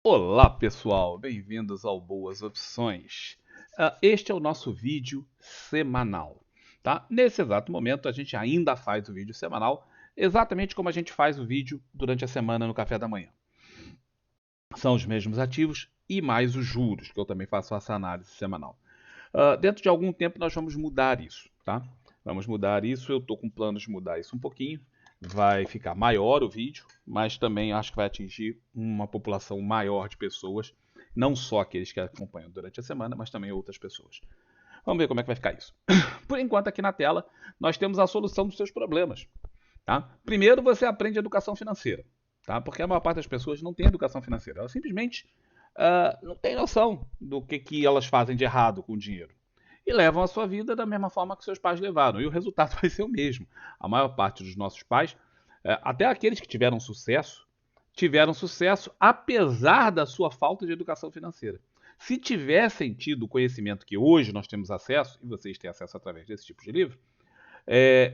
Olá pessoal, bem-vindos ao Boas Opções. Este é o nosso vídeo semanal, tá? Nesse exato momento a gente ainda faz o vídeo semanal, exatamente como a gente faz o vídeo durante a semana no café da manhã. São os mesmos ativos e mais os juros, que eu também faço essa análise semanal. Dentro de algum tempo nós vamos mudar isso, tá? Vamos mudar isso, eu estou com planos de mudar isso um pouquinho. Vai ficar maior o vídeo, mas também acho que vai atingir uma população maior de pessoas, não só aqueles que acompanham durante a semana, mas também outras pessoas. Vamos ver como é que vai ficar isso. Por enquanto, aqui na tela, nós temos a solução dos seus problemas. Tá? Primeiro, você aprende educação financeira, tá? Porque a maior parte das pessoas não tem educação financeira. Elas simplesmente não têm noção do que elas fazem de errado com o dinheiro. E levam a sua vida da mesma forma que seus pais levaram. E o resultado vai ser o mesmo. A maior parte dos nossos pais, até aqueles que tiveram sucesso apesar da sua falta de educação financeira. Se tivessem tido o conhecimento que hoje nós temos acesso, e vocês têm acesso através desse tipo de livro,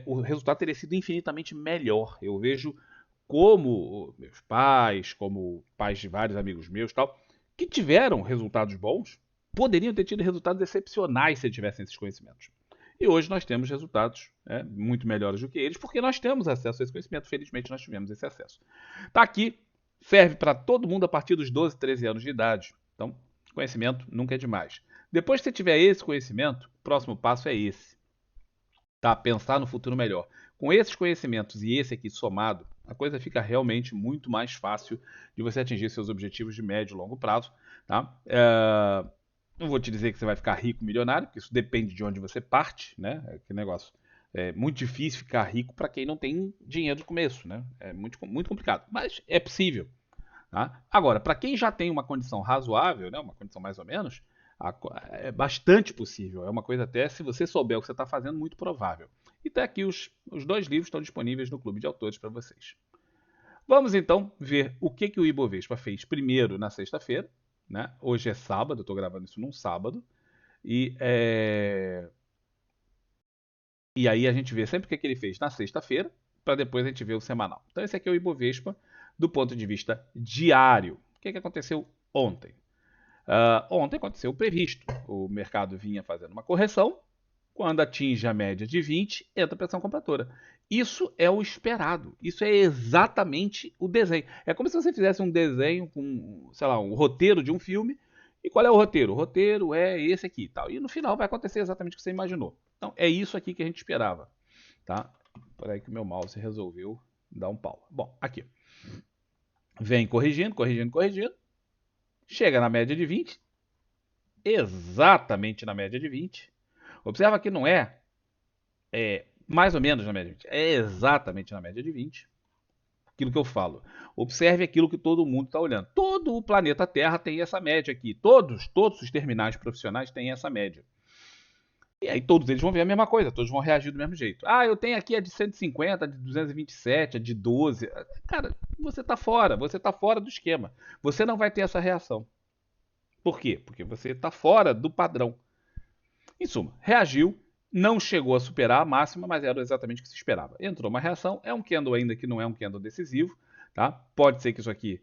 o resultado teria sido infinitamente melhor. Eu vejo como meus pais, como pais de vários amigos meus, tal, que tiveram resultados bons, poderiam ter tido resultados excepcionais se tivessem esses conhecimentos. E hoje nós temos resultados muito melhores do que eles, porque nós temos acesso a esse conhecimento. Felizmente nós tivemos esse acesso. Está aqui, serve para todo mundo a partir dos 12, 13 anos de idade. Então, conhecimento nunca é demais. Depois que você tiver esse conhecimento, o próximo passo é esse, tá? Pensar no futuro melhor. Com esses conhecimentos e esse aqui somado, a coisa fica realmente muito mais fácil de você atingir seus objetivos de médio e longo prazo, tá? Não vou te dizer que você vai ficar rico, milionário, porque isso depende de onde você parte, né? Que negócio. É muito difícil ficar rico para quem não tem dinheiro no começo, né? É muito complicado, mas é possível. Tá? Agora, para quem já tem uma condição razoável, né, uma condição mais ou menos, é bastante possível. É uma coisa até, se você souber o que você está fazendo, muito provável. E tá aqui os dois livros estão disponíveis no Clube de Autores para vocês. Vamos então ver o que o Ibovespa fez primeiro na sexta-feira. Né? Hoje é sábado, estou gravando isso num sábado. E, e aí a gente vê sempre o que ele fez na sexta-feira, para depois a gente ver o semanal. Então esse aqui é o Ibovespa do ponto de vista diário. O que aconteceu ontem? Ontem aconteceu o previsto. O mercado vinha fazendo uma correção. Quando atinge a média de 20, entra a pressão compradora. Isso é o esperado. Isso é exatamente o desenho. É como se você fizesse um desenho com, sei lá, um roteiro de um filme. E qual é o roteiro? O roteiro é esse aqui, tal. E no final vai acontecer exatamente o que você imaginou. Então é isso aqui que a gente esperava, tá? Por aí que o meu mouse resolveu dar um pau. Bom, aqui. Vem corrigindo, corrigindo, corrigindo. Chega na média de 20, exatamente na média de 20. Observa que não é mais ou menos na média de 20, é exatamente na média de 20. Aquilo que eu falo. Observe aquilo que todo mundo está olhando. Todo o planeta Terra tem essa média aqui. Todos os terminais profissionais têm essa média. E aí todos eles vão ver a mesma coisa, todos vão reagir do mesmo jeito. Ah, eu tenho aqui a de 150, a de 227, a de 12. Cara, você está fora do esquema. Você não vai ter essa reação. Por quê? Porque você está fora do padrão. Em suma, reagiu, não chegou a superar a máxima, mas era exatamente o que se esperava. Entrou uma reação, é um candle ainda que não é um candle decisivo, tá? Pode ser que isso aqui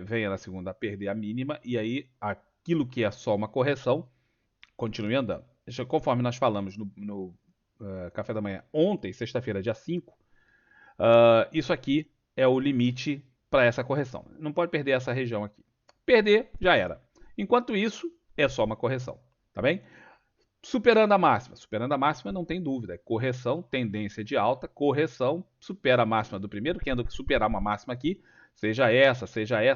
venha na segunda a perder a mínima, e aí aquilo que é só uma correção continue andando. Conforme nós falamos no café da manhã ontem, sexta-feira, dia 5, isso aqui é o limite para essa correção. Não pode perder essa região aqui. Perder, já era. Enquanto isso, é só uma correção, tá bem? Superando a máxima não tem dúvida, é correção, tendência de alta, correção, supera a máxima do primeiro candle, que superar uma máxima aqui, seja essa,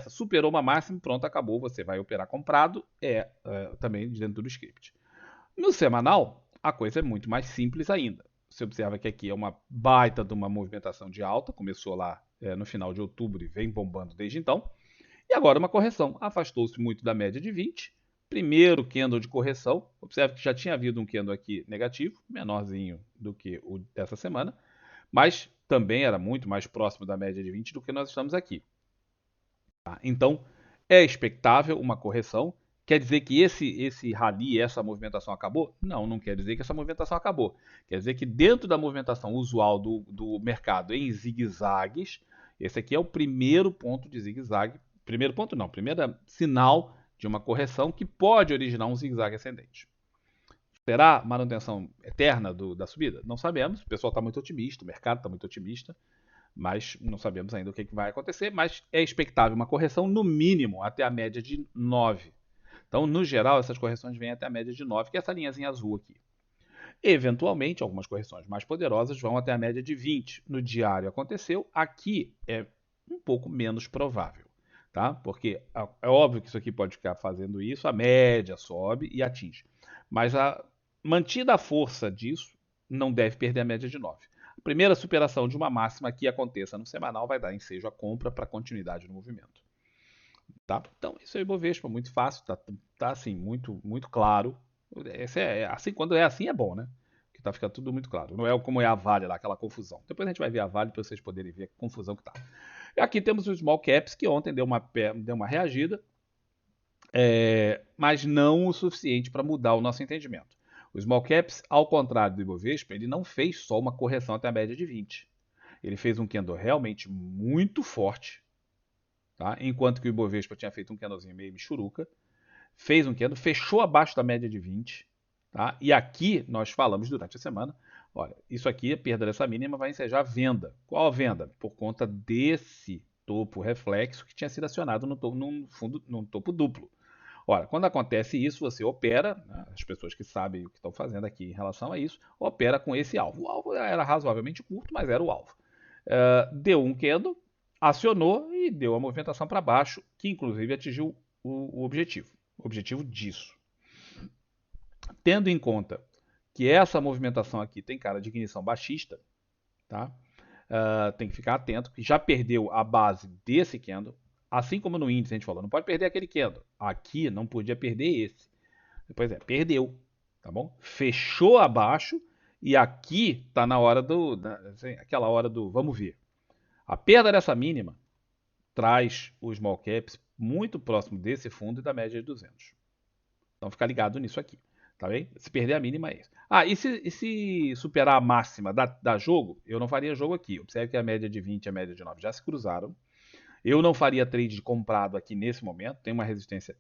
superou uma máxima, pronto, acabou, você vai operar comprado, também dentro do script. No semanal, a coisa é muito mais simples ainda. Você observa que aqui é uma baita de uma movimentação de alta, começou lá no final de outubro e vem bombando desde então. E agora uma correção. Afastou-se muito da média de 20. Primeiro candle de correção. Observe que já tinha havido um candle aqui negativo, menorzinho do que o dessa semana, mas também era muito mais próximo da média de 20 do que nós estamos aqui. Tá? Então, é expectável uma correção. Quer dizer que esse rally, essa movimentação acabou? Não, não quer dizer que essa movimentação acabou. Quer dizer que dentro da movimentação usual do mercado em zigue-zagues, esse aqui é o primeiro ponto de zigue-zague Primeiro ponto não, primeiro sinal de uma correção que pode originar um zigue-zague ascendente. Será manutenção eterna da subida? Não sabemos, o pessoal está muito otimista, o mercado está muito otimista, mas não sabemos ainda o que vai acontecer, mas é expectável uma correção no mínimo até a média de 9. Então, no geral, essas correções vêm até a média de 9, que é essa linhazinha azul aqui. Eventualmente, algumas correções mais poderosas vão até a média de 20. No diário aconteceu, aqui é um pouco menos provável, tá? Porque é óbvio que isso aqui pode ficar fazendo isso, a média sobe e atinge. Mas mantida a força disso, não deve perder a média de 9. A primeira superação de uma máxima que aconteça no semanal vai dar ensejo à compra para continuidade no movimento. Tá? Então, isso é o Ibovespa, muito fácil, tá assim, muito claro. Assim, quando é assim é bom, né? Que tá ficando tudo muito claro. Não é como é a Vale lá, aquela confusão. Depois a gente vai ver a Vale para vocês poderem ver a confusão que tá. E aqui temos os small caps, que ontem deu uma reagida, mas não o suficiente para mudar o nosso entendimento. O small caps, ao contrário do Ibovespa, ele não fez só uma correção até a média de 20. Ele fez um candle realmente muito forte, tá? Enquanto que o Ibovespa tinha feito um candlezinho meio michuruca, fez um candle, fechou abaixo da média de 20, tá? E aqui nós falamos durante a semana, olha, isso aqui, a perda dessa mínima vai ensejar a venda. Qual a venda? Por conta desse topo reflexo que tinha sido acionado no topo duplo. Ora, quando acontece isso, você opera, né, as pessoas que sabem o que estão fazendo aqui em relação a isso, opera com esse alvo. O alvo era razoavelmente curto, mas era o alvo. Deu um candle, acionou e deu a movimentação para baixo, que inclusive atingiu o objetivo. O objetivo disso. Tendo em conta que essa movimentação aqui tem cara de ignição baixista, tá? Tem que ficar atento, que já perdeu a base desse candle, assim como no índice a gente falou, não pode perder aquele candle. Aqui não podia perder esse. Pois é, perdeu, tá bom? Fechou abaixo e aqui tá na hora aquela hora do vamos ver. A perda dessa mínima traz os small caps muito próximo desse fundo e da média de 200. Então fica ligado nisso aqui, tá bem? Se perder a mínima é isso. E se superar a máxima da jogo, eu não faria jogo aqui. Observe que a média de 20 e a média de 9 já se cruzaram. Eu não faria trade comprado aqui nesse momento. Tem uma resistência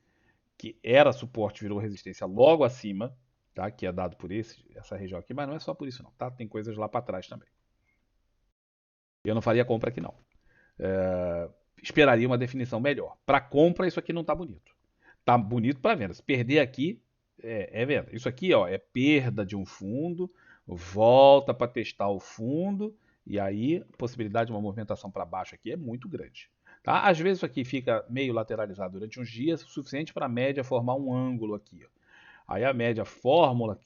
que era suporte, virou resistência logo acima, tá? Que é dado por essa região aqui, mas não é só por isso não, tá? Tem coisas lá para trás também. Eu não faria compra aqui não. Esperaria uma definição melhor. Para compra, isso aqui não está bonito. Está bonito para venda. Se perder aqui, é venda. Isso aqui ó, é perda de um fundo, volta para testar o fundo, e aí a possibilidade de uma movimentação para baixo aqui é muito grande. Tá? Às vezes isso aqui fica meio lateralizado durante uns dias, o suficiente para a média formar um ângulo aqui. Ó. Aí a média forma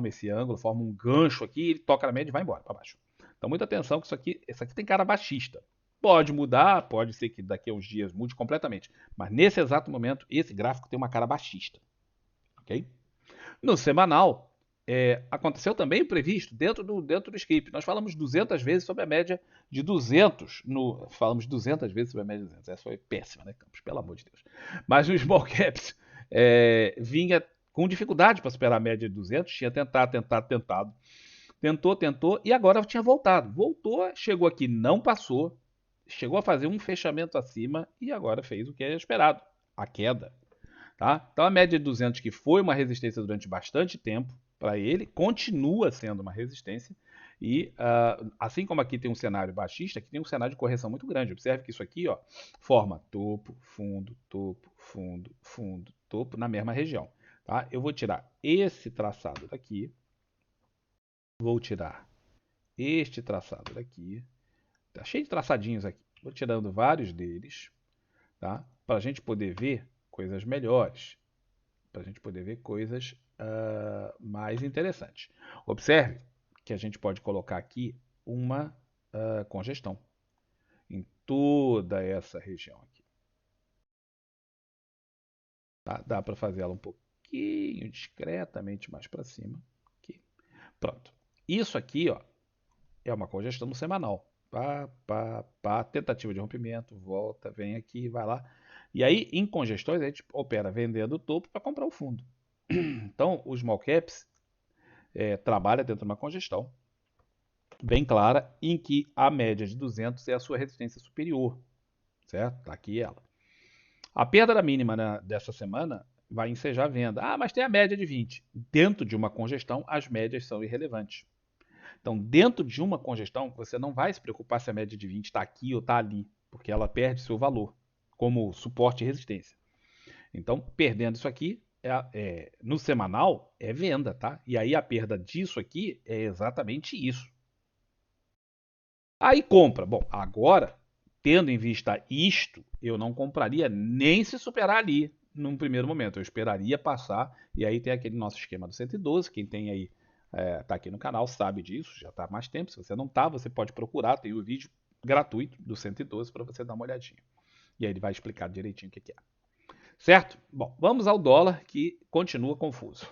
esse ângulo, forma um gancho aqui, ele toca na média e vai embora para baixo. Então muita atenção que isso aqui tem cara baixista. Pode mudar, pode ser que daqui a uns dias mude completamente. Mas nesse exato momento, esse gráfico tem uma cara baixista. Ok? No semanal, aconteceu também o previsto dentro do script. Nós falamos 200 vezes sobre a média de 200. Falamos 200 vezes sobre a média de 200. Essa foi péssima, né, Campos? Pelo amor de Deus. Mas o Small Caps vinha com dificuldade para superar a média de 200. Tinha tentado. Tentou e agora tinha voltado. Voltou, chegou aqui, não passou. Chegou a fazer um fechamento acima e agora fez o que é esperado, a queda. Tá? Então a média de 200, que foi uma resistência durante bastante tempo para ele, continua sendo uma resistência. E assim como aqui tem um cenário baixista, aqui tem um cenário de correção muito grande. Observe que isso aqui ó, forma topo, fundo, topo na mesma região. Tá? Eu vou tirar esse traçado daqui. Vou tirar este traçado daqui. Tá cheio de traçadinhos aqui. Vou tirando vários deles, tá? Para a gente poder ver coisas melhores. Para a gente poder ver coisas mais interessantes. Observe que a gente pode colocar aqui uma congestão em toda essa região aqui. Tá? Dá para fazer ela um pouquinho discretamente mais para cima. Aqui. Pronto. Isso aqui ó, é uma congestão no semanal. Tentativa de rompimento, volta, vem aqui, vai lá. E aí, em congestões, a gente opera vendendo o topo para comprar o fundo. Então, os small caps trabalha dentro de uma congestão bem clara, em que a média de 200 é a sua resistência superior, certo? Tá aqui ela. A perda da mínima, né, dessa semana vai ensejar a venda. Ah, mas tem a média de 20. Dentro de uma congestão, as médias são irrelevantes. Então, dentro de uma congestão, você não vai se preocupar se a média de 20 está aqui ou está ali, porque ela perde seu valor como suporte e resistência. Então, perdendo isso aqui, no semanal, é venda, tá? E aí a perda disso aqui é exatamente isso. Aí compra. Bom, agora, tendo em vista isto, eu não compraria nem se superar ali num primeiro momento. Eu esperaria passar, e aí tem aquele nosso esquema do 112. Quem tem aí, tá aqui no canal, sabe disso, já está há mais tempo. Se você não tá, você pode procurar, tem o vídeo gratuito do 112 para você dar uma olhadinha. E aí ele vai explicar direitinho o que é. Certo? Bom, vamos ao dólar, que continua confuso.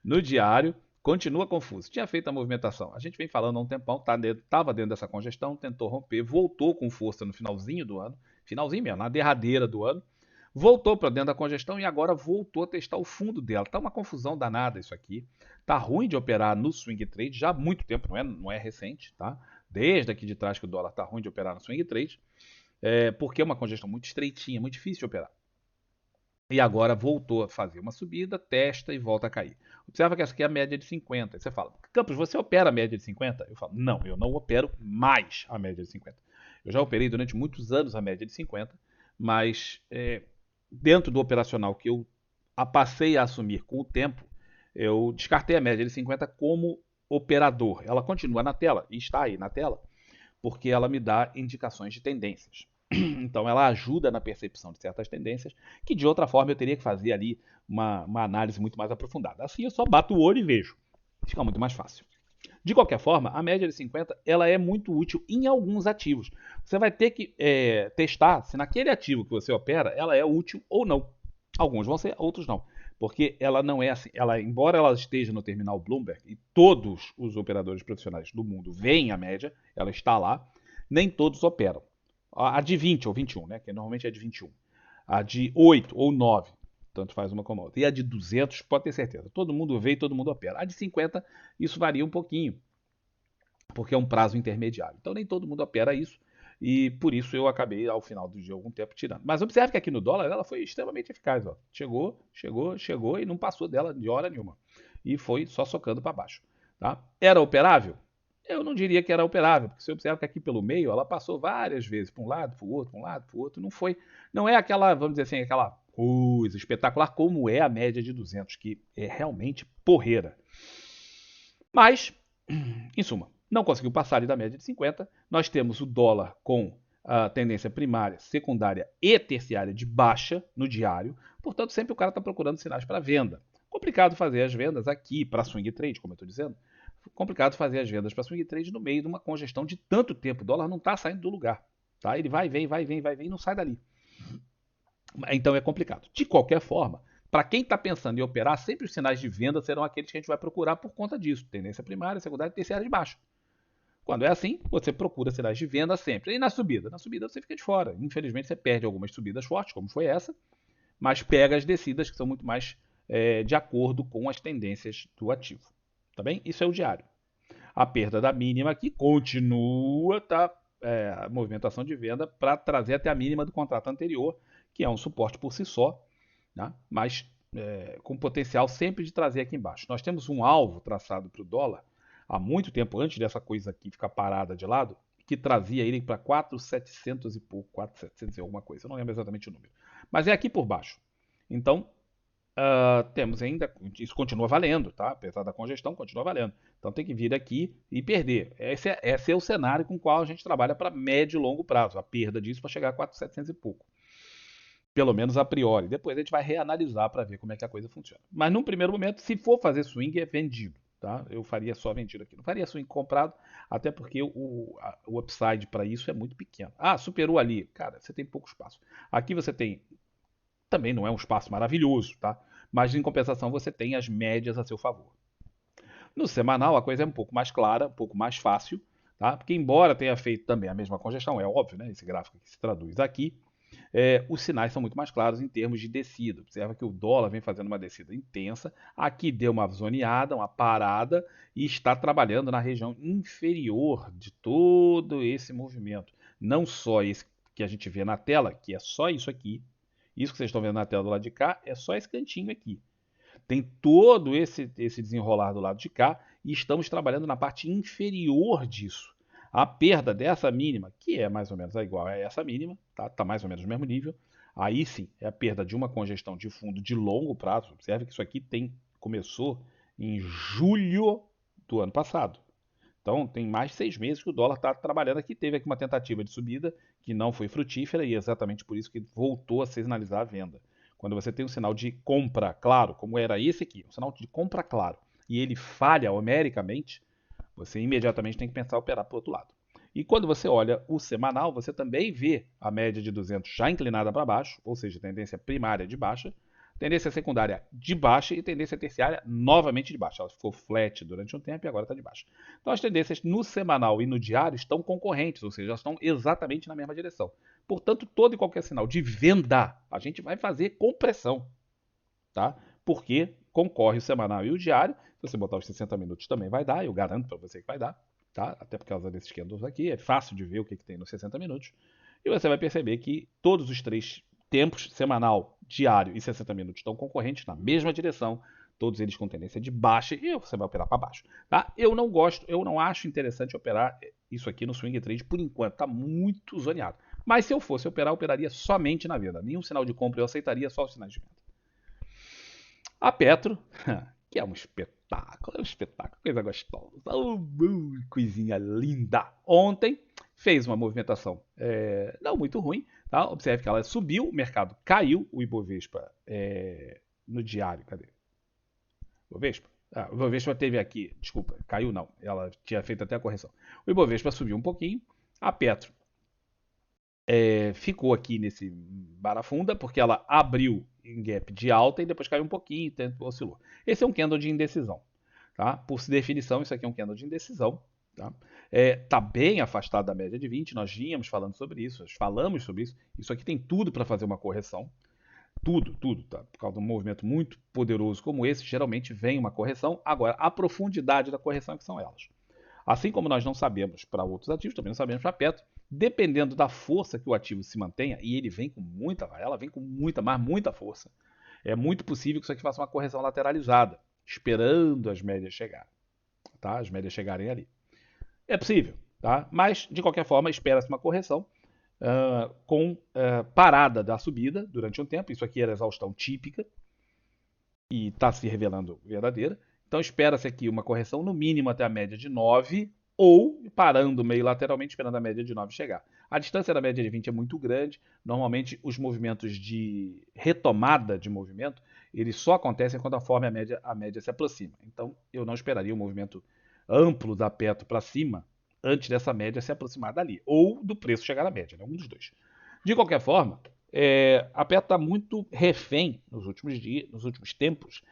No diário, continua confuso. Tinha feito a movimentação. A gente vem falando há um tempão, estava dentro dessa congestão, tentou romper, voltou com força no finalzinho do ano, finalzinho mesmo, na derradeira do ano, voltou para dentro da congestão e agora voltou a testar o fundo dela. Tá uma confusão danada isso aqui. Tá ruim de operar no swing trade já há muito tempo, não é recente, tá? Desde aqui de trás que o dólar tá ruim de operar no swing trade, porque é uma congestão muito estreitinha, muito difícil de operar. E agora voltou a fazer uma subida, testa e volta a cair. Observa que essa aqui é a média de 50. Aí você fala, Campos, você opera a média de 50? Eu falo, não, eu não opero mais a média de 50. Eu já operei durante muitos anos a média de 50, mas dentro do operacional que eu passei a assumir com o tempo, eu descartei a média de 50 como operador. Ela continua na tela, e está aí na tela, porque ela me dá indicações de tendências. Então ela ajuda na percepção de certas tendências que de outra forma eu teria que fazer ali uma análise muito mais aprofundada. Assim eu só bato o olho e vejo. Fica muito mais fácil. De qualquer forma, a média de 50 ela é muito útil em alguns ativos. Você vai ter que testar se naquele ativo que você opera ela é útil ou não. Alguns vão ser, outros não. Porque ela não é assim. Embora ela esteja no terminal Bloomberg e todos os operadores profissionais do mundo veem a média, ela está lá, nem todos operam. A de 20 ou 21, né? Que normalmente é de 21. A de 8 ou 9, tanto faz uma como a outra. E a de 200, pode ter certeza. Todo mundo vê e todo mundo opera. A de 50, isso varia um pouquinho, porque é um prazo intermediário. Então nem todo mundo opera isso. E por isso eu acabei, ao final do dia, algum tempo tirando. Mas observe que aqui no dólar ela foi extremamente eficaz. Ó. Chegou e não passou dela de hora nenhuma. E foi só socando para baixo. Tá? Era operável? Eu não diria que era operável, porque você observa que aqui pelo meio ela passou várias vezes, para um lado, para o outro, para um lado, para o outro. Não é aquela, vamos dizer assim, aquela coisa espetacular como é a média de 200, que é realmente porreira. Mas, em suma, não conseguiu passar ali da média de 50. Nós temos o dólar com a tendência primária, secundária e terciária de baixa no diário. Portanto, sempre o cara está procurando sinais para venda. Complicado fazer as vendas aqui para swing trade, como eu estou dizendo. Complicado fazer as vendas para swing trade no meio de uma congestão de tanto tempo. O dólar não está saindo do lugar. Tá? Ele vai, vem e não sai dali. Então é complicado. De qualquer forma, para quem está pensando em operar, sempre os sinais de venda serão aqueles que a gente vai procurar por conta disso. Tendência primária, secundária e terciária de baixo. Quando é assim, você procura sinais de venda sempre. E na subida? Na subida você fica de fora. Infelizmente você perde algumas subidas fortes, como foi essa, mas pega as descidas que são muito mais de acordo com as tendências do ativo. Tá bem? Isso é o diário. A perda da mínima aqui continua, tá? A movimentação de venda para trazer até a mínima do contrato anterior, que é um suporte por si só, né? Mas com potencial sempre de trazer aqui embaixo. Nós temos um alvo traçado para o dólar há muito tempo, antes dessa coisa aqui ficar parada de lado, que trazia ele para 4.700 e pouco, 4.700 e alguma coisa, eu não lembro exatamente o número. Mas é aqui por baixo. Então, temos ainda, isso continua valendo, tá? Apesar da congestão, continua valendo. Então tem que vir aqui e perder. Esse é o cenário com o qual a gente trabalha para médio e longo prazo. A perda disso para chegar a 4.700 e pouco. Pelo menos a priori. Depois a gente vai reanalisar para ver como é que a coisa funciona. Mas num primeiro momento, se for fazer swing, é vendido. Tá? Eu faria só vendido aqui. Não faria swing comprado, até porque o upside para isso é muito pequeno. Ah, superou ali. Cara, você tem pouco espaço. Aqui você tem também não é um espaço maravilhoso, tá? Mas em compensação você tem as médias a seu favor. No semanal a coisa é um pouco mais clara, um pouco mais fácil, tá? Porque embora tenha feito também a mesma congestão, é óbvio, né? Esse gráfico que se traduz aqui, os sinais são muito mais claros em termos de descida. Observa que o dólar vem fazendo uma descida intensa, aqui deu uma zoneada, uma parada e está trabalhando na região inferior de todo esse movimento. Não só esse que a gente vê na tela, que é só isso aqui, Isso que vocês estão vendo na tela do lado de cá é só esse cantinho aqui. Tem todo esse desenrolar do lado de cá e estamos trabalhando na parte inferior disso. A perda dessa mínima, que é mais ou menos igual a essa mínima, tá mais ou menos no mesmo nível. Aí sim, é a perda de uma congestão de fundo de longo prazo. Observe que isso aqui começou em julho do ano passado. Então, tem mais de 6 meses que o dólar está trabalhando aqui. Teve aqui uma tentativa de subida que não foi frutífera e é exatamente por isso que voltou a sinalizar a venda. Quando você tem um sinal de compra claro, como era esse aqui, um sinal de compra claro, e ele falha homericamente, você imediatamente tem que pensar em operar para o outro lado. E quando você olha o semanal, você também vê a média de 200 já inclinada para baixo, ou seja, tendência primária de baixa, tendência secundária de baixa e tendência terciária novamente de baixa. Ela ficou flat durante um tempo e agora está de baixa. Então as tendências no semanal e no diário estão concorrentes, ou seja, elas estão exatamente na mesma direção. Portanto, todo e qualquer sinal de venda, a gente vai fazer com pressão, tá? Porque concorre o semanal e o diário. Se você botar os 60 minutos também vai dar, eu garanto para você que vai dar, tá? Até por causa desses candles aqui, é fácil de ver o que tem nos 60 minutos. E você vai perceber que todos os três tempos, semanal, diário e 60 minutos, estão concorrentes na mesma direção, todos eles com tendência de baixa, e você vai operar para baixo. Tá? Eu não gosto, eu não acho interessante operar isso aqui no swing trade por enquanto, está muito zoneado. Mas se eu fosse operar, eu operaria somente na venda. Nenhum sinal de compra eu aceitaria, só os sinais de venda. A Petro, que é um espetáculo, coisa gostosa, coisinha linda. Ontem fez uma movimentação não muito ruim, tá? Observe que ela subiu, o mercado caiu, o Ibovespa no diário, cadê? Ibovespa? O Ibovespa teve aqui, desculpa, caiu não, ela tinha feito até a correção. O Ibovespa subiu um pouquinho, a Petro ficou aqui nesse barafunda, porque ela abriu em gap de alta e depois caiu um pouquinho e oscilou. Esse é um candle de indecisão. Tá? Por definição, isso aqui é um candle de indecisão. Tá bem afastado da média de 20, nós vínhamos falando sobre isso, nós falamos sobre isso. Isso aqui tem tudo para fazer uma correção. Tudo, tá? Por causa de um movimento muito poderoso como esse, geralmente vem uma correção. Agora, a profundidade da correção é que são elas. Assim como nós não sabemos para outros ativos, também não sabemos para Petro. Dependendo da força que o ativo se mantenha, e ele vem com muita, ela vem com muita, mas muita força, é muito possível que isso aqui faça uma correção lateralizada, esperando as médias chegarem, tá? As médias chegarem ali. É possível, tá? Mas, de qualquer forma, espera-se uma correção com parada da subida durante um tempo. Isso aqui era exaustão típica e está se revelando verdadeira. Então espera-se aqui uma correção no mínimo até a média de 9 ou parando meio lateralmente esperando a média de 9 chegar. A distância da média de 20 é muito grande. Normalmente os movimentos de retomada de movimento, eles só acontecem quando a média se aproxima. Então eu não esperaria um movimento amplo da Petro para cima antes dessa média se aproximar dali, ou do preço chegar à média, né? Um dos dois. De qualquer forma, a Petro está muito refém nos últimos dias, nos últimos tempos,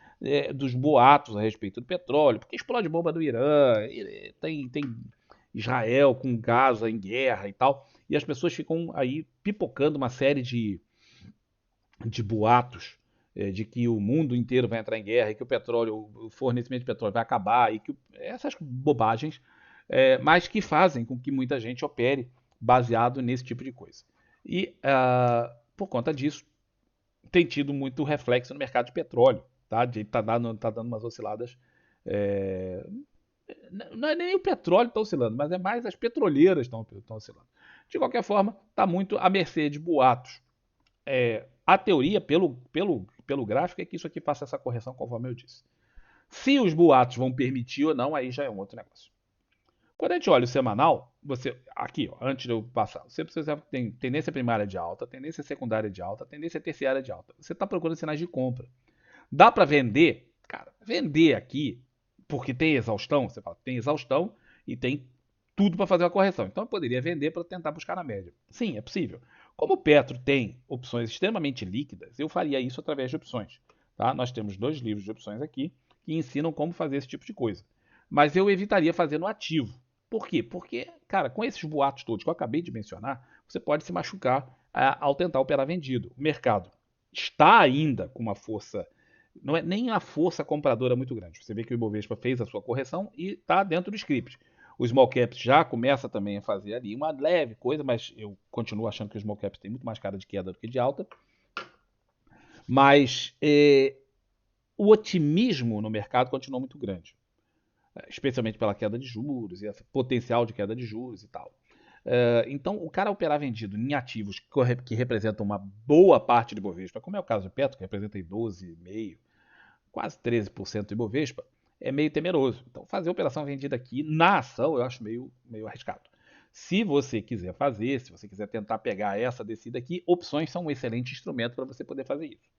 dos boatos a respeito do petróleo, porque explode bomba do Irã, tem Israel com Gaza em guerra e tal, e as pessoas ficam aí pipocando uma série de boatos de que o mundo inteiro vai entrar em guerra e que o fornecimento de petróleo vai acabar e que essas bobagens, mas que fazem com que muita gente opere baseado nesse tipo de coisa. E por conta disso tem tido muito reflexo no mercado de petróleo, tá? Tá dando umas osciladas. Não é nem o petróleo que está oscilando, mas é mais as petroleiras estão oscilando. De qualquer forma, está muito à mercê de boatos. A teoria, pelo gráfico, é que isso aqui faça essa correção, conforme eu disse. Se os boatos vão permitir ou não, aí já é um outro negócio. Quando a gente olha o semanal, aqui, ó, antes de eu passar, você precisa tem tendência primária de alta, tendência secundária de alta, tendência terciária de alta. Você está procurando sinais de compra. Dá para vender? Cara, vender aqui, porque tem exaustão, você fala, tem exaustão e tem tudo para fazer uma correção. Então eu poderia vender para tentar buscar na média. Sim, é possível. Como o Petro tem opções extremamente líquidas, eu faria isso através de opções. Tá? Nós temos 2 livros de opções aqui que ensinam como fazer esse tipo de coisa. Mas eu evitaria fazer no ativo. Por quê? Porque, cara, com esses boatos todos que eu acabei de mencionar, você pode se machucar ao tentar operar vendido. O mercado está ainda com uma força, não é nem a força compradora muito grande. Você vê que o Ibovespa fez a sua correção e está dentro do script. O small caps já começa também a fazer ali uma leve coisa, mas eu continuo achando que o small caps tem muito mais cara de queda do que de alta. Mas o otimismo no mercado continua muito grande, especialmente pela queda de juros e esse potencial de queda de juros e tal. Então, o cara operar vendido em ativos que representam uma boa parte do Ibovespa, como é o caso do Petro, que representa aí 12,5%, quase 13% do Ibovespa, é meio temeroso. Então, fazer operação vendida aqui na ação eu acho meio arriscado. Se você quiser fazer, se você quiser tentar pegar essa descida aqui, opções são um excelente instrumento para você poder fazer isso,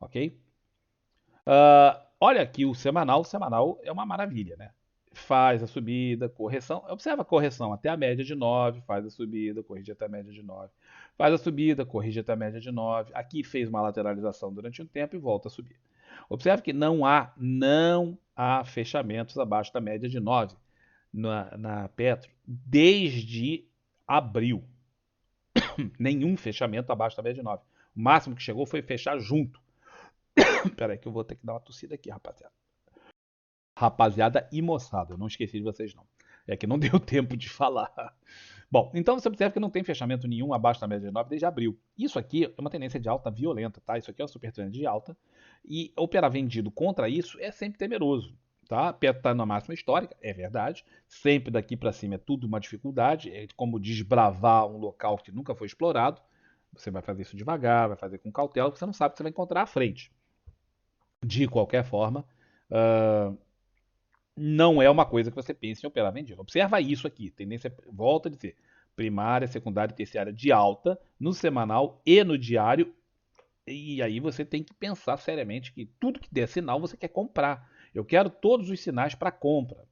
ok? Olha aqui o semanal é uma maravilha, né? Faz a subida, correção. Observa a correção até a média de 9, faz a subida, corrige até a média de 9. Faz a subida, corrige até a média de 9. Aqui fez uma lateralização durante um tempo e volta a subir. Observe que não há fechamentos abaixo da média de 9 na Petro desde abril. Nenhum fechamento abaixo da média de 9. O máximo que chegou foi fechar junto. Espera aí que eu vou ter que dar uma tossida aqui, rapaziada. Rapaziada e moçada, eu não esqueci de vocês não. É que não deu tempo de falar. Bom, então você observa que não tem fechamento nenhum abaixo da média de 9 desde abril. Isso aqui é uma tendência de alta violenta, tá? Isso aqui é uma super trend de alta. E operar vendido contra isso é sempre temeroso, tá? Petro está na máxima histórica, é verdade. Sempre daqui para cima é tudo uma dificuldade. É como desbravar um local que nunca foi explorado. Você vai fazer isso devagar, vai fazer com cautela, porque você não sabe o que você vai encontrar à frente. De qualquer forma, não é uma coisa que você pense em operar vendido. Observa isso aqui. Tendência, volta a dizer, primária, secundária e terciária de alta no semanal e no diário. E aí você tem que pensar seriamente que tudo que der sinal você quer comprar. Eu quero todos os sinais para compra.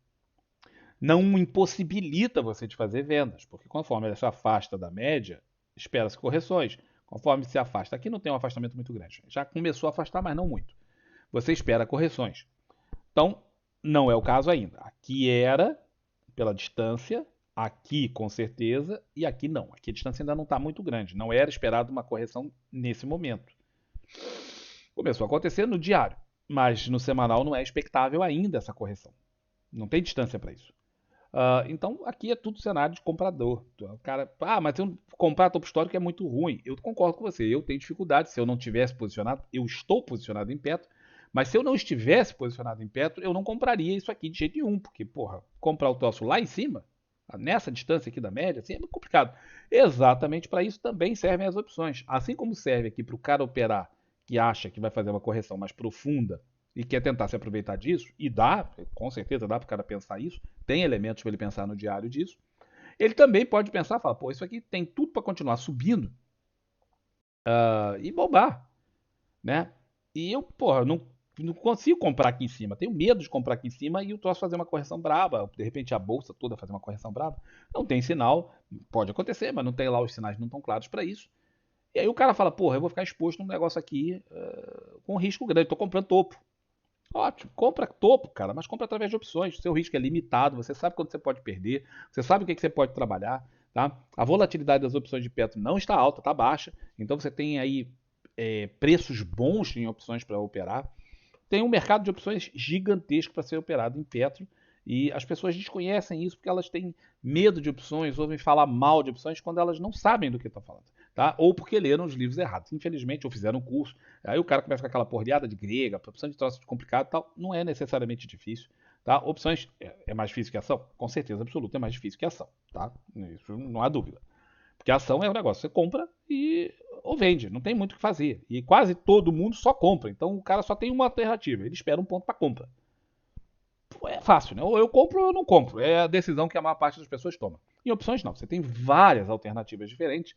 Não impossibilita você de fazer vendas, porque conforme ela se afasta da média, espera-se correções. Conforme se afasta, aqui não tem um afastamento muito grande. Já começou a afastar, mas não muito. Você espera correções. Então, não é o caso ainda. Aqui era pela distância, aqui com certeza, e aqui não. Aqui a distância ainda não está muito grande. Não era esperado uma correção nesse momento. Começou a acontecer no diário, mas no semanal não é expectável ainda essa correção. Não tem distância para isso. Então aqui é tudo cenário de comprador. O cara, mas eu comprar topo histórico é muito ruim. Eu concordo com você, eu tenho dificuldade. Se eu não tivesse posicionado, eu estou posicionado em Petro, mas se eu não estivesse posicionado em Petro, eu não compraria isso aqui de jeito nenhum, porque, porra, comprar o troço lá em cima, nessa distância aqui da média, assim, é muito complicado. Exatamente para isso também servem as opções. Assim como serve aqui para o cara operar que acha que vai fazer uma correção mais profunda e quer tentar se aproveitar disso, e dá, com certeza dá para o cara pensar isso, tem elementos para ele pensar no diário disso, ele também pode pensar, falar, pô, isso aqui tem tudo para continuar subindo e bombar, né? E eu, porra, não consigo comprar aqui em cima, tenho medo de comprar aqui em cima e o troço fazer uma correção braba, de repente a bolsa toda fazer uma correção braba, não tem sinal, pode acontecer, mas não tem lá, os sinais não estão claros para isso. E aí o cara fala, porra, eu vou ficar exposto num negócio aqui com risco grande, estou comprando topo. Ótimo, compra topo, cara, mas compra através de opções. O seu risco é limitado, você sabe quando você pode perder, você sabe o que você pode trabalhar, tá? A volatilidade das opções de Petro não está alta, está baixa, então você tem aí preços bons em opções para operar. Tem um mercado de opções gigantesco para ser operado em Petro e as pessoas desconhecem isso porque elas têm medo de opções, ouvem falar mal de opções quando elas não sabem do que estão falando. Tá? Ou porque leram os livros errados, infelizmente, ou fizeram um curso. Aí o cara começa com aquela porriada de grega, opção de troço complicado e tal. Não é necessariamente difícil. Tá? Opções é mais difícil que ação? Com certeza absoluta é mais difícil que ação. Tá? Isso não há dúvida. Porque a ação é um negócio, você compra e ou vende, não tem muito o que fazer. E quase todo mundo só compra. Então o cara só tem uma alternativa, ele espera um ponto para compra. É fácil, né? Ou eu compro ou eu não compro. É a decisão que a maior parte das pessoas toma. Em opções não, você tem várias alternativas diferentes,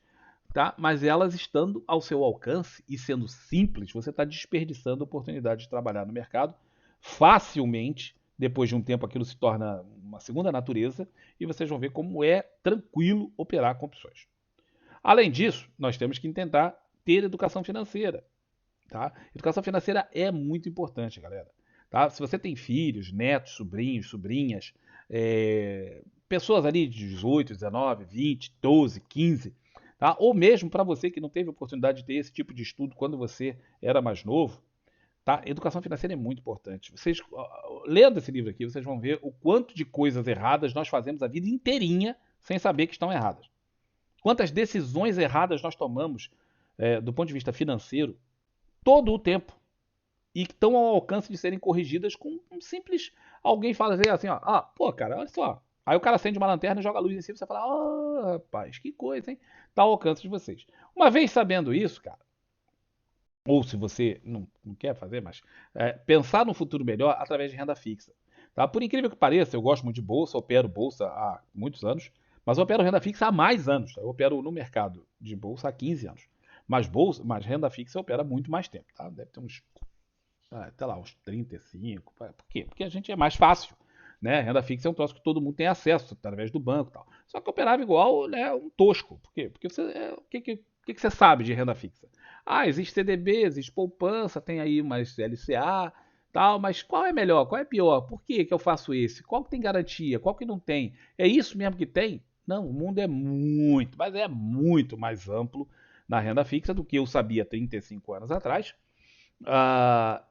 tá? Mas elas estando ao seu alcance e sendo simples, você está desperdiçando a oportunidade de trabalhar no mercado facilmente. Depois de um tempo aquilo se torna uma segunda natureza e vocês vão ver como é tranquilo operar com opções. Além disso, nós temos que tentar ter educação financeira. Tá? Educação financeira é muito importante, galera. Tá? Se você tem filhos, netos, sobrinhos, sobrinhas, pessoas ali de 18, 19, 20, 12, 15, tá? Ou mesmo para você que não teve oportunidade de ter esse tipo de estudo quando você era mais novo, tá? Educação financeira é muito importante. Vocês, lendo esse livro aqui, vocês vão ver o quanto de coisas erradas nós fazemos a vida inteirinha sem saber que estão erradas. Quantas decisões erradas nós tomamos do ponto de vista financeiro todo o tempo e que estão ao alcance de serem corrigidas com um simples. Alguém fala assim, ó, ah, pô, cara, olha só. Aí o cara acende uma lanterna e joga a luz em cima e você fala, ah, rapaz, que coisa, hein? Tá ao alcance de vocês. Uma vez sabendo isso, cara, ou se você não quer fazer, mas pensar no futuro melhor através de renda fixa. Tá? Por incrível que pareça, eu gosto muito de bolsa, opero bolsa há muitos anos, mas eu opero renda fixa há mais anos. Tá? Eu opero no mercado de bolsa há 15 anos. Mas renda fixa opera muito mais tempo. Tá? Deve ter uns, até lá, uns 35. Por quê? Porque a gente é mais fácil. Né? Renda fixa é um troço que todo mundo tem acesso através do banco e tal. Só que eu operava igual, né, um tosco. Por quê? Porque o que você sabe de renda fixa? Ah, existe CDB, existe poupança, tem aí umas LCA, tal, mas qual é melhor? Qual é pior? Por que que eu faço esse? Qual que tem garantia? Qual que não tem? É isso mesmo que tem? Não, o mundo é muito, mas é muito mais amplo na renda fixa do que eu sabia 35 anos atrás.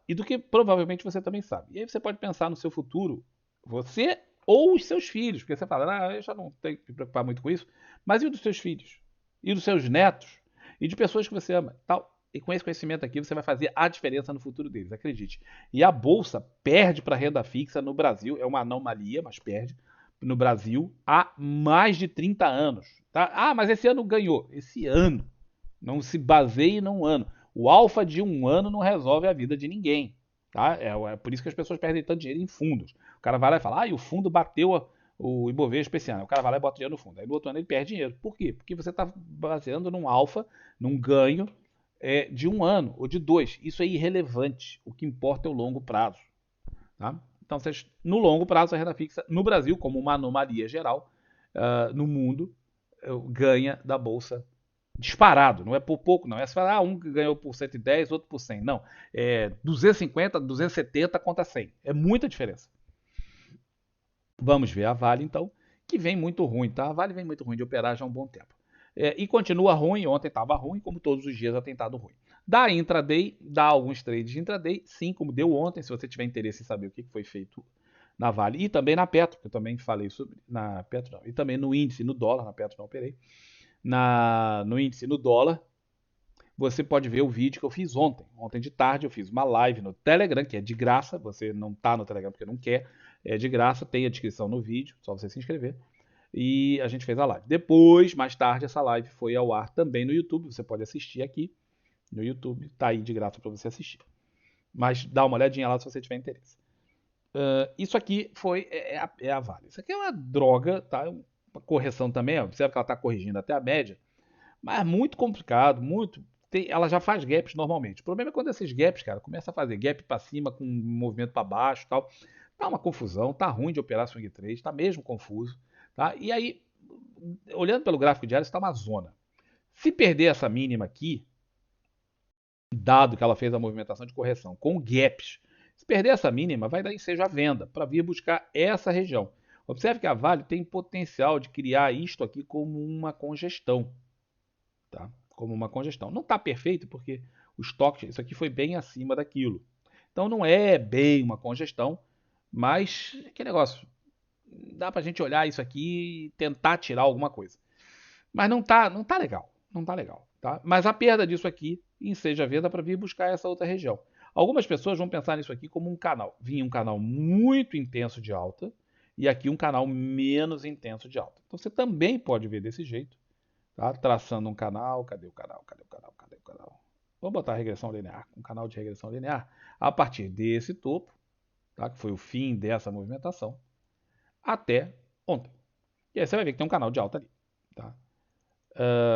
E do que provavelmente você também sabe. E aí você pode pensar no seu futuro, você ou os seus filhos, porque você fala, eu já não tenho que me preocupar muito com isso, mas e dos seus filhos? E dos seus netos? E de pessoas que você ama? Tal. E com esse conhecimento aqui você vai fazer a diferença no futuro deles, acredite. E a bolsa perde para a renda fixa no Brasil, é uma anomalia, mas perde no Brasil há mais de 30 anos. Tá? Ah, mas esse ano ganhou. Esse ano. Não se baseie num ano. O alfa de um ano não resolve a vida de ninguém. Tá? É por isso que as pessoas perdem tanto dinheiro em fundos. O cara vai lá e fala, e o fundo bateu o Ibovespa esse ano. O cara vai lá e bota dinheiro no fundo. Aí no outro ano ele perde dinheiro. Por quê? Porque você está baseando num alfa, num ganho de um ano ou de dois. Isso é irrelevante. O que importa é o longo prazo. Tá? Então, no longo prazo, a renda fixa, no Brasil, como uma anomalia geral, no mundo, ganha da Bolsa disparado, não é por pouco, não. É só um ganhou por 110, outro por 100. Não. É 250, 270 contra 100. É muita diferença. Vamos ver a Vale, então, que vem muito ruim, tá? A Vale vem muito ruim de operar já há um bom tempo. E continua ruim, ontem estava ruim, como todos os dias ela tem estado ruim. Dá intraday, dá alguns trades de intraday, sim, como deu ontem, se você tiver interesse em saber o que foi feito na Vale e também na Petro, que eu também falei sobre, na Petro não, e também no índice, no dólar, na Petro não operei, no índice, no dólar, você pode ver o vídeo que eu fiz ontem. Ontem de tarde eu fiz uma live no Telegram, que é de graça. Você não está no Telegram porque não quer. É de graça, tem a descrição no vídeo, só você se inscrever. E a gente fez a live. Depois, mais tarde, essa live foi ao ar também no YouTube. Você pode assistir aqui no YouTube. Tá aí de graça para você assistir. Mas dá uma olhadinha lá se você tiver interesse. Isso aqui é a Vale. Isso aqui é uma droga, tá? Uma correção também. Observa que ela está corrigindo até a média. Mas é muito complicado, muito. Ela já faz gaps normalmente. O problema é quando esses gaps, cara, começa a fazer gap para cima com um movimento para baixo e tal. Tá uma confusão, tá ruim de operar swing trade, tá mesmo confuso, tá? E aí, olhando pelo gráfico diário, está uma zona. Se perder essa mínima aqui, dado que ela fez a movimentação de correção com gaps, se perder essa mínima, vai dar ensejo à venda para vir buscar essa região. Observe que a Vale tem potencial de criar isto aqui como uma congestão. Tá? Como uma congestão. Não está perfeito porque o estoque, isso aqui foi bem acima daquilo. Então não é bem uma congestão, mas que negócio, dá para a gente olhar isso aqui e tentar tirar alguma coisa. Mas não tá legal, não tá legal, tá? Mas a perda disso aqui enseja a venda para vir buscar essa outra região. Algumas pessoas vão pensar nisso aqui como um canal. Vinha um canal muito intenso de alta e aqui um canal menos intenso de alta. Então você também pode ver desse jeito. Tá? Traçando um canal, cadê o canal? Cadê o canal? Cadê o canal? Vou botar a regressão linear, um canal de regressão linear, a partir desse topo, tá? Que foi o fim dessa movimentação, até ontem. E aí você vai ver que tem um canal de alta ali. Tá?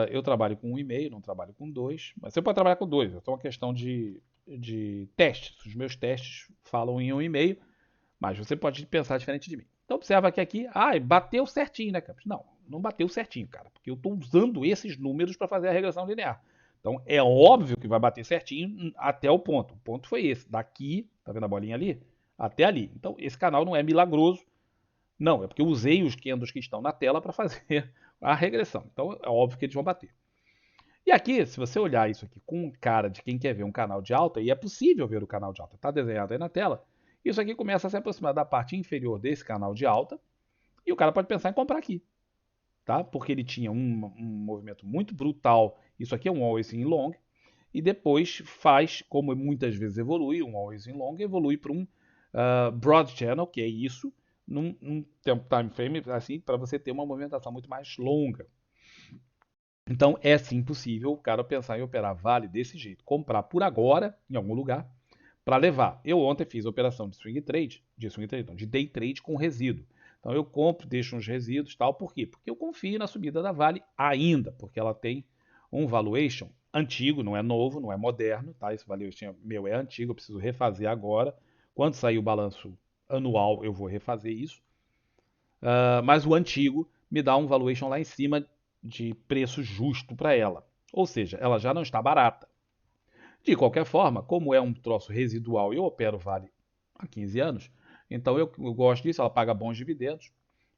Eu trabalho com 1,5, não trabalho com 2, mas você pode trabalhar com 2, é só uma questão de testes. Os meus testes falam em 1,5, mas você pode pensar diferente de mim. Então observa que aqui, bateu certinho, né, Campos? Não, não bateu certinho, cara, porque eu estou usando esses números para fazer a regressão linear. Então é óbvio que vai bater certinho até o ponto. O ponto foi esse, daqui, tá vendo a bolinha ali? Até ali. Então esse canal não é milagroso, não, é porque eu usei os candles que estão na tela para fazer a regressão. Então é óbvio que eles vão bater. E aqui, se você olhar isso aqui com cara de quem quer ver um canal de alta, e é possível ver o canal de alta, está desenhado aí na tela, isso aqui começa a se aproximar da parte inferior desse canal de alta, e o cara pode pensar em comprar aqui, tá? Porque ele tinha um movimento muito brutal, isso aqui é um always in long, e depois faz, como muitas vezes evolui, um always in long evolui para um broad channel, que é isso, num tempo time frame assim, para você ter uma movimentação muito mais longa. Então é sim possível o cara pensar em operar vale desse jeito, comprar por agora em algum lugar para levar. Eu ontem fiz a operação de swing trade não, de day trade com resíduo. Então eu compro, deixo uns resíduos, tal. Por quê? Porque eu confio na subida da Vale ainda, porque ela tem um valuation antigo, não é novo, não é moderno, tá? Esse valuation meu é antigo, eu preciso refazer agora. Quando sair o balanço anual, eu vou refazer isso. Mas o antigo me dá um valuation lá em cima de preço justo para ela. Ou seja, ela já não está barata. De qualquer forma, como é um troço residual e eu opero Vale há 15 anos, então eu gosto disso, ela paga bons dividendos,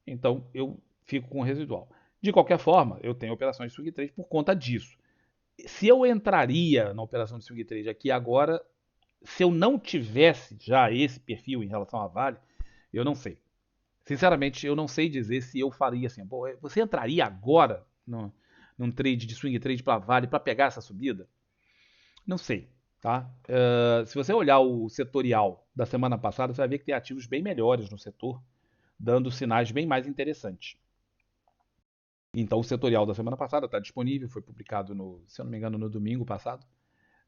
então eu fico com o residual. De qualquer forma, eu tenho operações de swing trade por conta disso. Se eu entraria na operação de swing trade aqui agora, se eu não tivesse já esse perfil em relação a Vale, eu não sei. Sinceramente, eu não sei dizer se eu faria assim. Pô, você entraria agora num trade de swing trade para Vale para pegar essa subida? Não sei, tá? Se você olhar o setorial da semana passada, você vai ver que tem ativos bem melhores no setor, dando sinais bem mais interessantes. Então, o setorial da semana passada está disponível, foi publicado se eu não me engano, no domingo passado,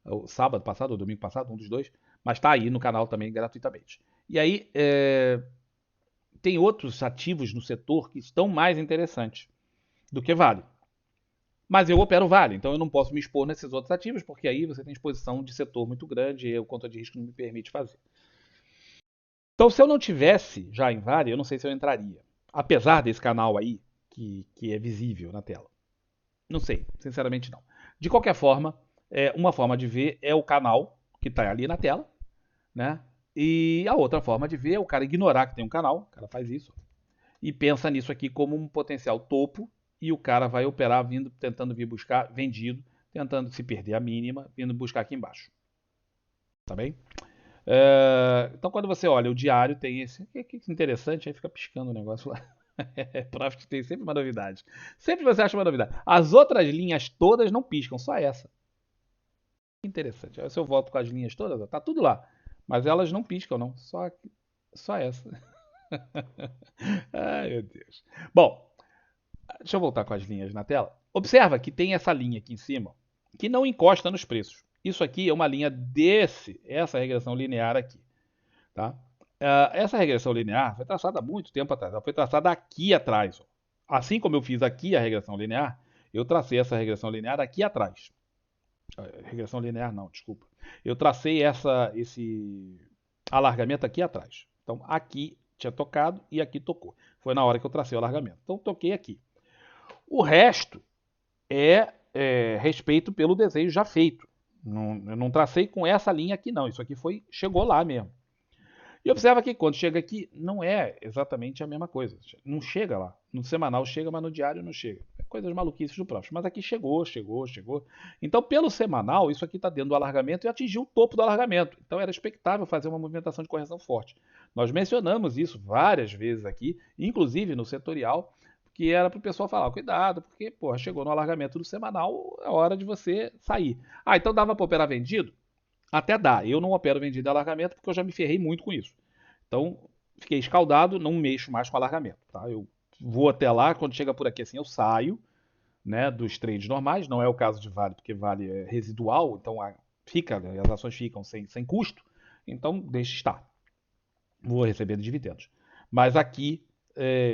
ou sábado passado, ou domingo passado, um dos dois, mas está aí no canal também gratuitamente. E aí, tem outros ativos no setor que estão mais interessantes do que Vale. Mas eu opero Vale, então eu não posso me expor nesses outros ativos, porque aí você tem exposição de setor muito grande e o conta de risco não me permite fazer. Então, se eu não tivesse já em Vale, eu não sei se eu entraria. Apesar desse canal aí, que é visível na tela. Não sei, sinceramente não. De qualquer forma, uma forma de ver é o canal que está ali na tela, né? E a outra forma de ver é o cara ignorar que tem um canal, o cara faz isso, e pensa nisso aqui como um potencial topo, e o cara vai operar vindo, tentando vir buscar vendido, tentando se perder a mínima, vindo buscar aqui embaixo. Tá bem? Então, quando você olha o diário, tem esse. Que interessante, aí fica piscando o negócio lá. Profit tem sempre uma novidade. Sempre você acha uma novidade. As outras linhas todas não piscam, só essa. Que interessante. Aí se eu volto com as linhas todas, tá tudo lá. Mas elas não piscam, não. Só essa. Ai, meu Deus. Bom, deixa eu voltar com as linhas na tela. Observa que tem essa linha aqui em cima que não encosta nos preços. Isso aqui é uma linha essa regressão linear aqui. Tá? Essa regressão linear foi traçada há muito tempo atrás. Ela foi traçada aqui atrás. Ó. Assim como eu fiz aqui a regressão linear, eu tracei essa regressão linear aqui atrás. Regressão linear não, desculpa. Eu tracei esse alargamento aqui atrás. Então aqui tinha tocado e aqui tocou. Foi na hora que eu tracei o alargamento. Então toquei aqui. O resto é respeito pelo desenho já feito. Eu não tracei com essa linha aqui não. Isso aqui chegou lá mesmo. E observa que quando chega aqui, não é exatamente a mesma coisa. Não chega lá. No semanal chega, mas no diário não chega. É coisas maluquices do próprio. Mas aqui chegou. Então, pelo semanal, isso aqui está dentro do alargamento e atingiu o topo do alargamento. Então, era expectável fazer uma movimentação de correção forte. Nós mencionamos isso várias vezes aqui, inclusive no setorial, que era para o pessoal falar, cuidado, porque porra, chegou no alargamento do semanal, é hora de você sair. Então dava para operar vendido? Até dá. Eu não opero vendido em alargamento porque eu já me ferrei muito com isso. Então, fiquei escaldado, não mexo mais com alargamento. Tá? Eu vou até lá, quando chega por aqui assim, eu saio, né, dos trades normais. Não é o caso de Vale, porque Vale é residual, então as ações ficam sem custo. Então, deixa estar. Vou recebendo dividendos. Mas aqui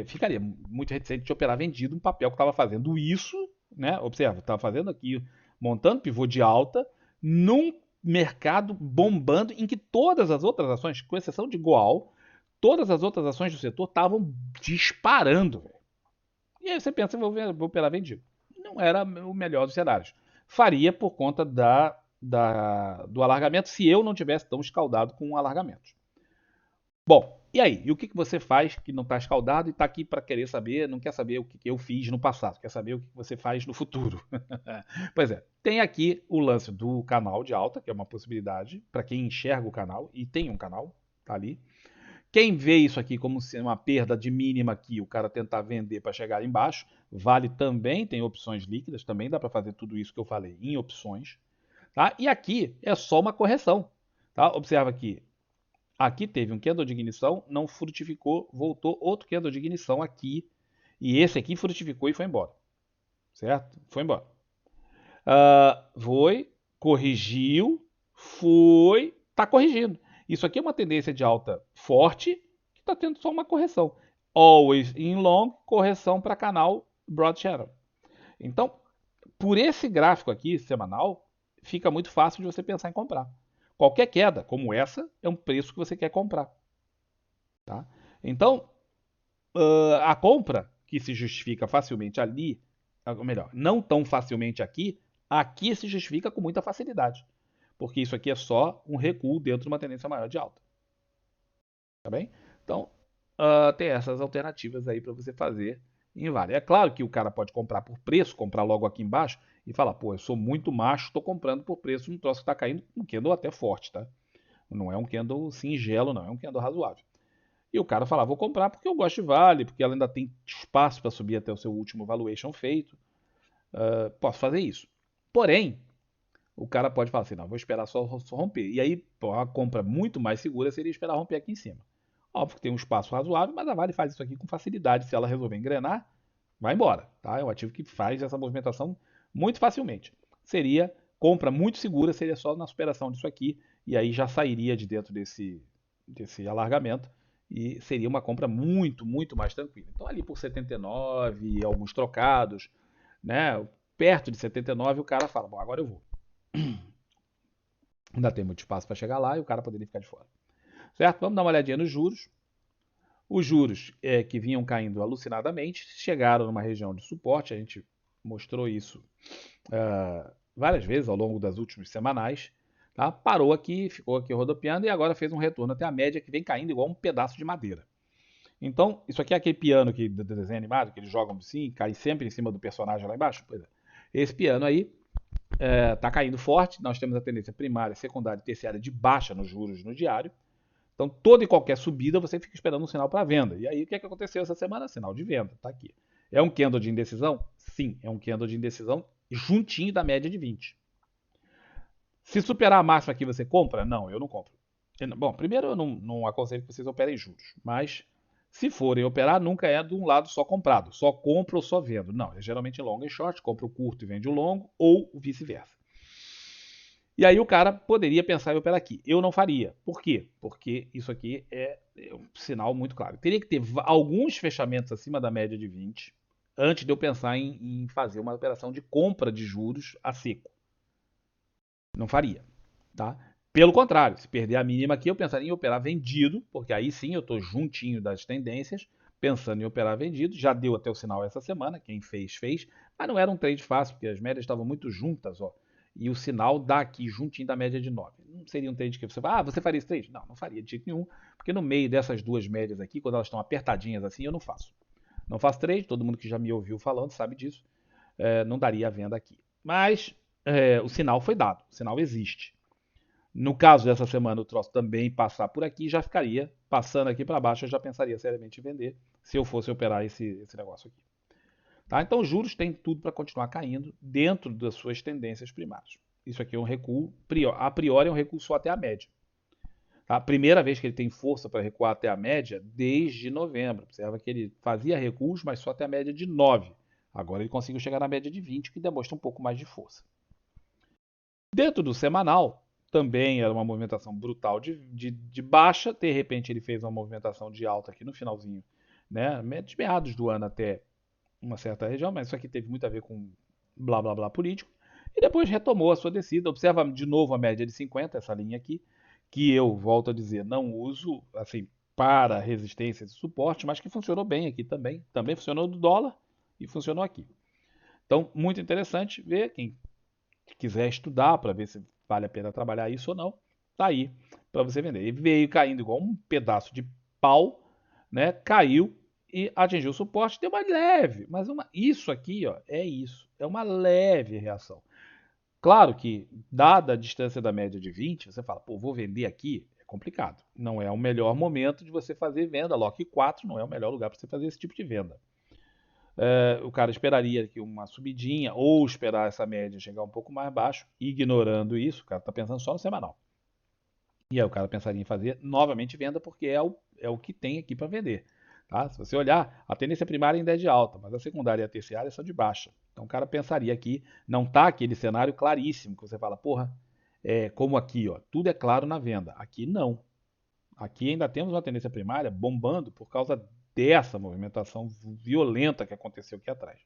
ficaria muito reticente de operar vendido um papel que estava fazendo isso, né? Observa, estava fazendo aqui, montando pivô de alta, num mercado bombando em que todas as outras ações, com exceção de Goal, todas as outras ações do setor estavam disparando. Véio. E aí você pensa, vou operar vendido. Não era o melhor dos cenários. Faria por conta do alargamento se eu não tivesse tão escaldado com o alargamento. Bom, e aí? E o que você faz que não está escaldado e está aqui para querer saber, não quer saber o que eu fiz no passado, quer saber o que você faz no futuro. Pois é, tem aqui o lance do canal de alta, que é uma possibilidade para quem enxerga o canal e tem um canal, tá ali. Quem vê isso aqui como sendo uma perda de mínima aqui, o cara tentar vender para chegar embaixo, Vale também tem opções líquidas, também dá para fazer tudo isso que eu falei em opções. Tá? E aqui é só uma correção. Tá? Observa que aqui teve um candle de ignição, não frutificou, voltou outro candle de ignição aqui. E esse aqui frutificou e foi embora. Certo? Foi embora. Foi, corrigiu, foi, está corrigindo. Isso aqui é uma tendência de alta forte que está tendo só uma correção. Always in long, correção para canal Broad Channel. Então, por esse gráfico aqui, semanal, fica muito fácil de você pensar em comprar. Qualquer queda, como essa, é um preço que você quer comprar. Tá? Então, a compra que se justifica facilmente ali, ou melhor, não tão facilmente aqui, aqui se justifica com muita facilidade. Porque isso aqui é só um recuo dentro de uma tendência maior de alta. Tá bem? Então, tem essas alternativas aí para você fazer em Vale. É claro que o cara pode comprar por preço, comprar logo aqui embaixo e falar, pô, eu sou muito macho, estou comprando por preço num troço que está caindo, um candle até forte, tá? Não é um candle singelo, não, é um candle razoável. E o cara fala, vou comprar porque eu gosto de Vale, porque ela ainda tem espaço para subir até o seu último valuation feito. Posso fazer isso. Porém, o cara pode falar assim, não, vou esperar só romper. E aí, pô, a compra muito mais segura seria esperar romper aqui em cima. Óbvio que tem um espaço razoável, mas a Vale faz isso aqui com facilidade. Se ela resolver engrenar, vai embora. Tá? É um ativo que faz essa movimentação muito facilmente. Seria compra muito segura, seria só na superação disso aqui, e aí já sairia de dentro desse alargamento e seria uma compra muito, muito mais tranquila. Então ali por 79, alguns trocados, né, perto de 79, o cara fala, bom, agora eu vou. Ainda tem muito espaço para chegar lá e o cara poderia ficar de fora. Certo? Vamos dar uma olhadinha nos juros. Os juros que vinham caindo alucinadamente chegaram numa região de suporte, a gente mostrou isso várias vezes ao longo das últimas semanais. Tá? Parou aqui, ficou aqui rodopiando e agora fez um retorno até a média que vem caindo igual um pedaço de madeira. Então, isso aqui é aquele piano que, do desenho animado, que eles jogam assim, cai sempre em cima do personagem lá embaixo? Pois é. Esse piano aí está caindo forte, nós temos a tendência primária, secundária e terciária de baixa nos juros no diário. Então, toda e qualquer subida você fica esperando um sinal para venda. E aí, o que aconteceu essa semana? Sinal de venda, está aqui. É um candle de indecisão? Sim, é um candle de indecisão juntinho da média de 20. Se superar a máxima aqui, você compra? Não, eu não compro. Bom, primeiro eu não aconselho que vocês operem juros, mas se forem operar, nunca é de um lado só comprado, só compro ou só vendo. Não, é geralmente long e short, compra o curto e vende o longo, ou vice-versa. E aí o cara poderia pensar em operar aqui. Eu não faria. Por quê? Porque isso aqui é um sinal muito claro. Teria que ter alguns fechamentos acima da média de 20 antes de eu pensar em fazer uma operação de compra de juros a seco. Não faria, tá? Pelo contrário, se perder a mínima aqui, eu pensaria em operar vendido, porque aí sim eu estou juntinho das tendências, pensando em operar vendido. Já deu até o sinal essa semana, quem fez, fez, mas não era um trade fácil, porque as médias estavam muito juntas, ó. E o sinal dá aqui juntinho da média de 9. Não seria um trade que você fala, você faria esse trade? Não, não faria de jeito nenhum, porque no meio dessas duas médias aqui, quando elas estão apertadinhas assim, eu não faço. Não faço trade, todo mundo que já me ouviu falando sabe disso. Não daria a venda aqui. Mas o sinal foi dado, o sinal existe. No caso dessa semana, o troço também passar por aqui, já ficaria passando aqui para baixo, eu já pensaria seriamente em vender se eu fosse operar esse negócio aqui. Tá? Então, os juros têm tudo para continuar caindo dentro das suas tendências primárias. Isso aqui é um recuo, a priori é um recuo só até a média. Tá? A primeira vez que ele tem força para recuar até a média desde novembro. Observa que ele fazia recuos, mas só até a média de 9. Agora ele conseguiu chegar na média de 20, o que demonstra um pouco mais de força. Dentro do semanal, também era uma movimentação brutal de baixa. De repente, ele fez uma movimentação de alta aqui no finalzinho, né? De meados do ano até uma certa região, mas isso aqui teve muito a ver com blá blá blá político. E depois retomou a sua descida. Observa de novo a média de 50, essa linha aqui, que eu volto a dizer, não uso assim para resistência e suporte, mas que funcionou bem aqui também. Também funcionou do dólar e funcionou aqui. Então, muito interessante ver quem quiser estudar para ver se vale a pena trabalhar isso ou não, tá aí para você vender. Ele veio caindo igual um pedaço de pau, né? Caiu e atingiu o suporte, deu uma leve, mas isso aqui, ó, é uma leve reação. Claro que, dada a distância da média de 20, você fala, pô, vou vender aqui, é complicado. Não é o melhor momento de você fazer venda. Lock 4 não é o melhor lugar para você fazer esse tipo de venda. o cara esperaria aqui uma subidinha ou esperar essa média chegar um pouco mais baixo, ignorando isso, o cara está pensando só no semanal. E aí o cara pensaria em fazer novamente venda porque é o que tem aqui para vender. Tá? Se você olhar, a tendência primária ainda é de alta, mas a secundária e a terciária são de baixa. Então o cara pensaria aqui, não está aquele cenário claríssimo que você fala, porra, como aqui, ó, tudo é claro na venda. Aqui não. Aqui ainda temos uma tendência primária bombando por causa dessa movimentação violenta que aconteceu aqui atrás.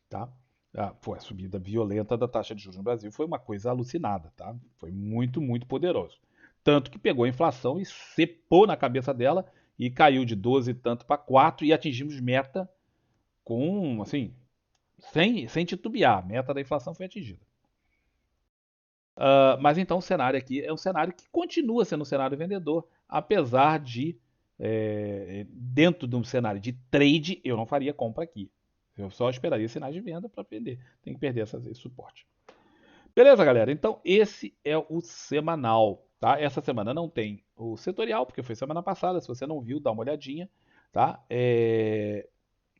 Tá? A subida violenta da taxa de juros no Brasil foi uma coisa alucinada, tá? Foi muito, muito poderoso. Tanto que pegou a inflação e cepou na cabeça dela e caiu de 12 e tanto para 4 e atingimos meta com, assim, sem titubear. A meta da inflação foi atingida. Mas então o cenário aqui é um cenário que continua sendo um cenário vendedor, apesar de, dentro de um cenário de trade, eu não faria compra aqui. Eu só esperaria sinais de venda para vender. Tem que perder esse suporte. Beleza, galera? Então esse é o semanal, tá? Essa semana não tem o setorial, porque foi semana passada. Se você não viu, dá uma olhadinha, tá?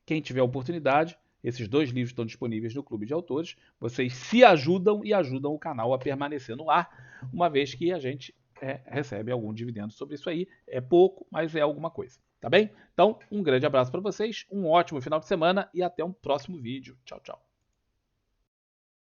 Quem tiver oportunidade, esses 2 livros estão disponíveis no Clube de Autores. Vocês se ajudam e ajudam o canal a permanecer no ar, uma vez que a gente recebe algum dividendo sobre isso aí. É pouco, mas é alguma coisa. Tá bem? Então, um grande abraço para vocês, um ótimo final de semana e até um próximo vídeo. Tchau, tchau.